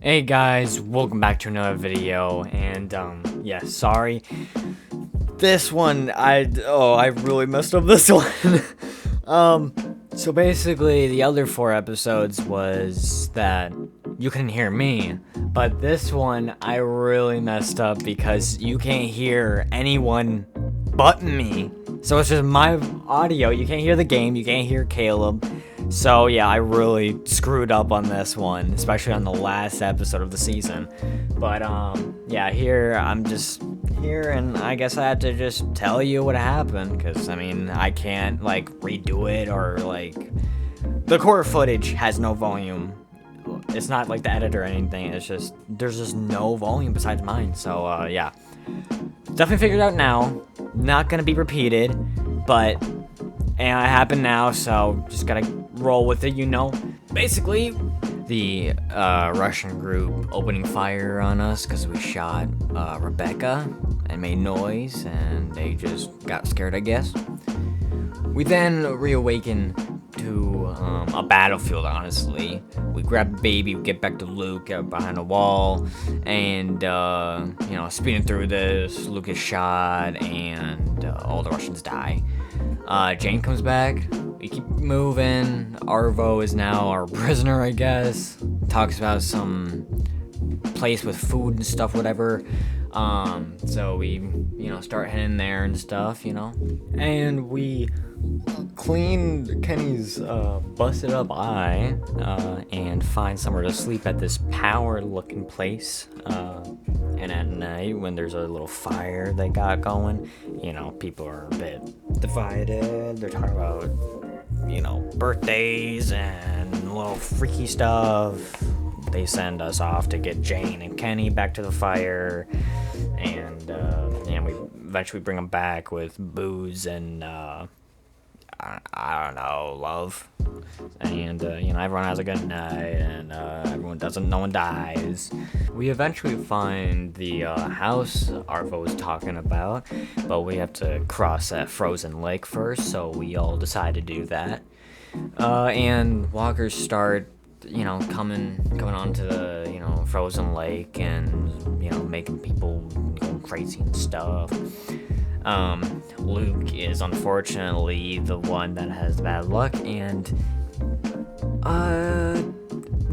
Hey guys, welcome back to another video, and yeah, sorry. This one, I really messed up this one. So basically the other 4 episodes was that you can hear me, but this one I really messed up because you can't hear anyone but me. So it's just my audio, you can't hear the game, you can't hear Caleb. So yeah, I really screwed up on this one, especially on the last episode of the season. But yeah, here I'm just here, and I guess I have to just tell you what happened, because I mean I can't like redo it, or like the core footage has no volume. It's not like the editor or anything. It's just there's just no volume besides mine. So yeah, definitely figured out now. Not gonna be repeated, but and it happened now, so just gotta roll with it, you know. Basically, the Russian group opening fire on us because we shot Rebecca and made noise, and they just got scared, I guess. We then reawaken to a battlefield, honestly. We grab the baby, we get back to Luke, get behind a wall, and, you know, speeding through this, Luke is shot, and all the Russians die. Jane comes back, we keep moving, Arvo is now our prisoner, I guess. Talks about some place with food and stuff, whatever. So we, you know, start heading there and stuff, you know. And we clean Kenny's busted up eye and find somewhere to sleep at this power looking place. And at night, when there's a little fire they got going, you know, people are a bit divided. They're talking about, you know, birthdays and little freaky stuff. They send us off to get Jane and Kenny back to the fire, and we eventually bring them back with booze and I don't know, love. And you know, everyone has a good night, and no one dies. We eventually find the house Arvo was talking about, but we have to cross that frozen lake first, so we all decide to do that. And walkers start, you know, coming onto the, you know, frozen lake, and, you know, making people go crazy and stuff. Luke is unfortunately the one that has bad luck and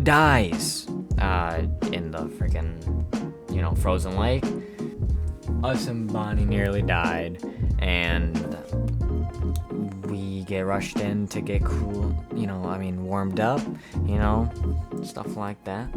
dies in the freaking, you know, frozen lake. Us and Bonnie nearly died, and we get rushed in to get cool, you know, I mean, warmed up, you know, stuff like that.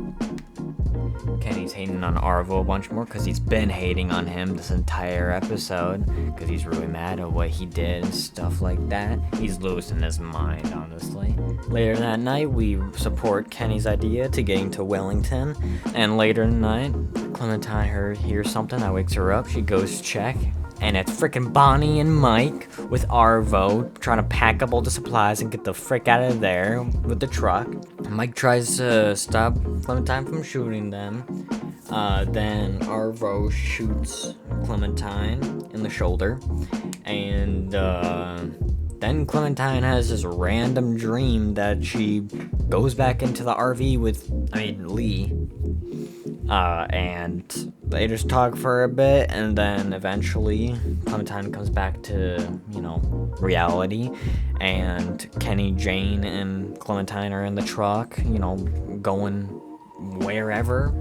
Kenny's hating on Arvo a bunch more because he's been hating on him this entire episode because he's really mad at what he did and stuff like that. He's losing his mind, honestly. Later that night, we support Kenny's idea to getting to Wellington, and later in the night, Clementine hears something that wakes her up. She goes to check, and it's frickin' Bonnie and Mike with Arvo trying to pack up all the supplies and get the frick out of there with the truck. Mike tries to stop Clementine from shooting them. Then Arvo shoots Clementine in the shoulder. And then Clementine has this random dream that she goes back into the RV with, Lee. And they just talk for a bit, and then eventually Clementine comes back to, you know, reality, and Kenny, Jane, and Clementine are in the truck, you know, going wherever.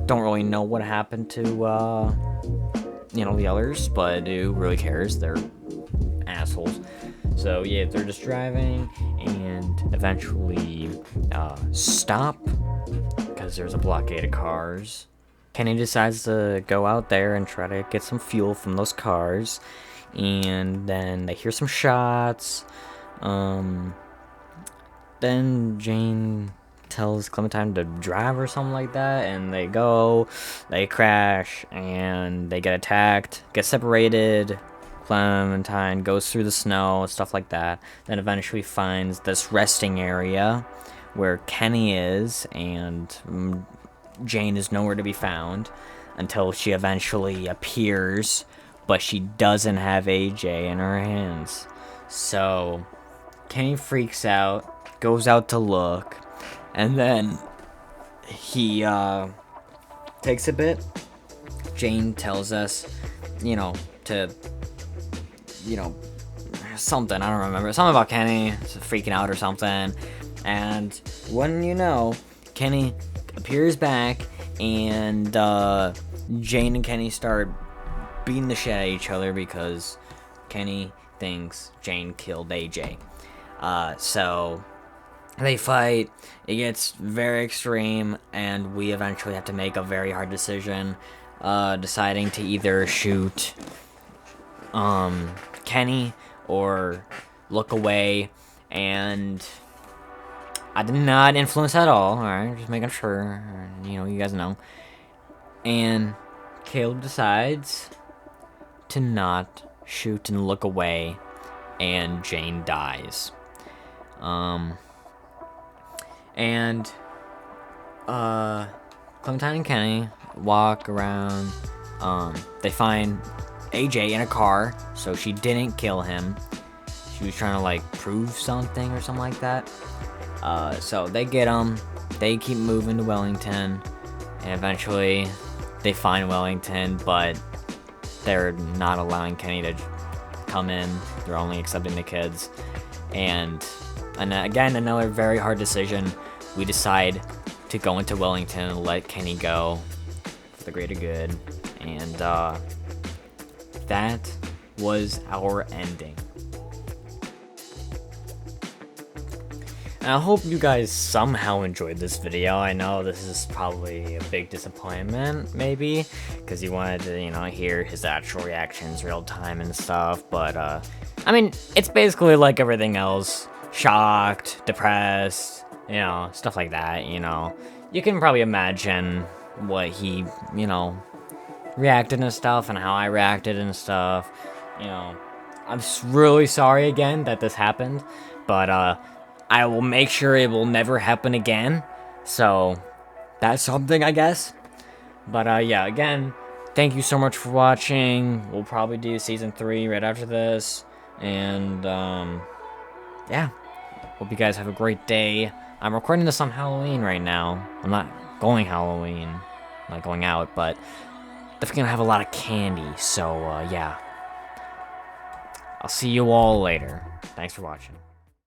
Don't really know what happened to, you know, the others, but who really cares? They're assholes. So yeah, they're just driving, and eventually stop because there's a blockade of cars. Kenny decides to go out there and try to get some fuel from those cars, and then they hear some shots. Then Jane tells Clementine to drive or something like that, and they crash, and they get attacked, get separated. Clementine goes through the snow and stuff like that, then eventually finds this resting area where Kenny is, and Jane is nowhere to be found until she eventually appears, but she doesn't have AJ in her hands. So Kenny freaks out, goes out to look, and then he takes a bit. Jane tells us, to, something, I don't remember, something about Kenny freaking out or something, and when Kenny appears back, and Jane and Kenny start beating the shit out of each other because Kenny thinks Jane killed AJ. So they fight, it gets very extreme, and we eventually have to make a very hard decision, deciding to either shoot Kenny or look away, and I did not influence at all, alright, just making sure, you guys know. And Caleb decides to not shoot and look away, and Jane dies. Clementine and Kenny walk around. They find AJ in a car, so she didn't kill him. She was trying to prove something or something like that. So they get him. They keep moving to Wellington, and eventually they find Wellington, but they're not allowing Kenny to come in. They're only accepting the kids. And again, another very hard decision. We decide to go into Wellington and let Kenny go for the greater good. And that was our ending. And I hope you guys somehow enjoyed this video. I know this is probably a big disappointment, maybe, because you wanted to, hear his actual reactions real time and stuff. But, I mean, it's basically like everything else. Shocked, depressed, stuff like that, You can probably imagine what he, reacted and stuff, and how I reacted and stuff. I'm really sorry again that this happened, but, I will make sure it will never happen again. So, that's something, I guess. But, yeah, again, thank you so much for watching. We'll probably do Season 3 right after this. And, yeah. Hope you guys have a great day. I'm recording this on Halloween right now. I'm not going Halloween. I'm not going out, but definitely gonna have a lot of candy. So, yeah. I'll see you all later. Thanks for watching.